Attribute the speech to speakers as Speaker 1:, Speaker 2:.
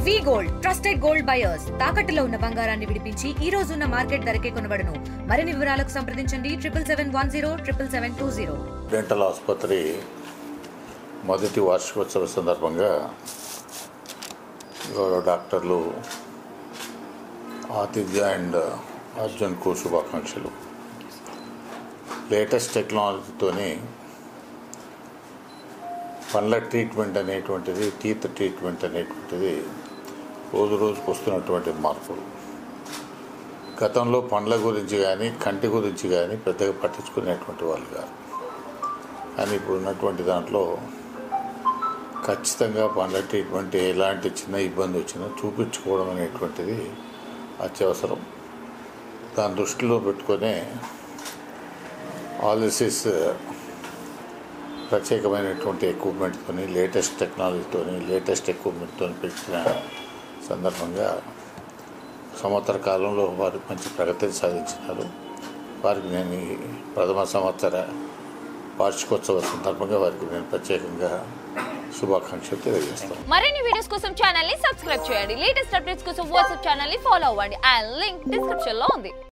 Speaker 1: వి gold trusted gold buyers తాకట్టులో ఉన్న బంగారాన్ని విడిపించి ఈ రోజు ఉన్న మార్కెట్ ధరకే కొనబడును. మరిన్ని వివరాలకు సంప్రదించండి 7710
Speaker 2: డెంటల్ ఆసుపత్రి మొదటి వార్షికోత్సవ సందర్భంగా గౌరవ డాక్టర్లు ఆతిథ్య అండ్ అర్జున్కు శుభాకాంక్షలు. లేటెస్ట్ టెక్నాలజీతోని పండ్ల ట్రీట్మెంట్ అనేటువంటిది, టీత్ ట్రీట్మెంట్ అనేటువంటిది రోజు రోజుకు వస్తున్నటువంటి మార్పులు. గతంలో పండ్ల గురించి కానీ కంటి గురించి కానీ పెద్దగా పట్టించుకునేటువంటి వాళ్ళు కాదు. కానీ ఇప్పుడు ఉన్నటువంటి దాంట్లో ఖచ్చితంగా పండ్ల ట్రీట్మెంట్ ఎలాంటి చిన్న ఇబ్బంది వచ్చినా చూపించుకోవడం అనేటువంటిది అత్యవసరం. దాని దృష్టిలో పెట్టుకునే ఆలిసిస్ ప్రత్యేకమైనటువంటి ఎక్విప్మెంట్తో, లేటెస్ట్ టెక్నాలజీతో, లేటెస్ట్ ఎక్విప్మెంట్తో పెట్టిన సందర్భంగా సంవత్సర కాలంలో వారు మంచి ప్రగతిని సాధించినారు. వారికి నేను ఈ ప్రథమ సంవత్సర వార్షికోత్సవ సందర్భంగా వారికి నేను ప్రత్యేకంగా శుభాకాంక్షలు తెలియజేస్తాను.
Speaker 3: మరిన్ని వీడియోస్ కోసం ఛానల్ ని సబ్స్క్రైబ్ చేయండి. లేటెస్ట్ అప్డేట్స్ కోసం వాట్సాప్ ఛానల్ ని ఫాలో అవ్వండి. ఆ లింక్ డిస్క్రిప్షన్ లో ఉంది.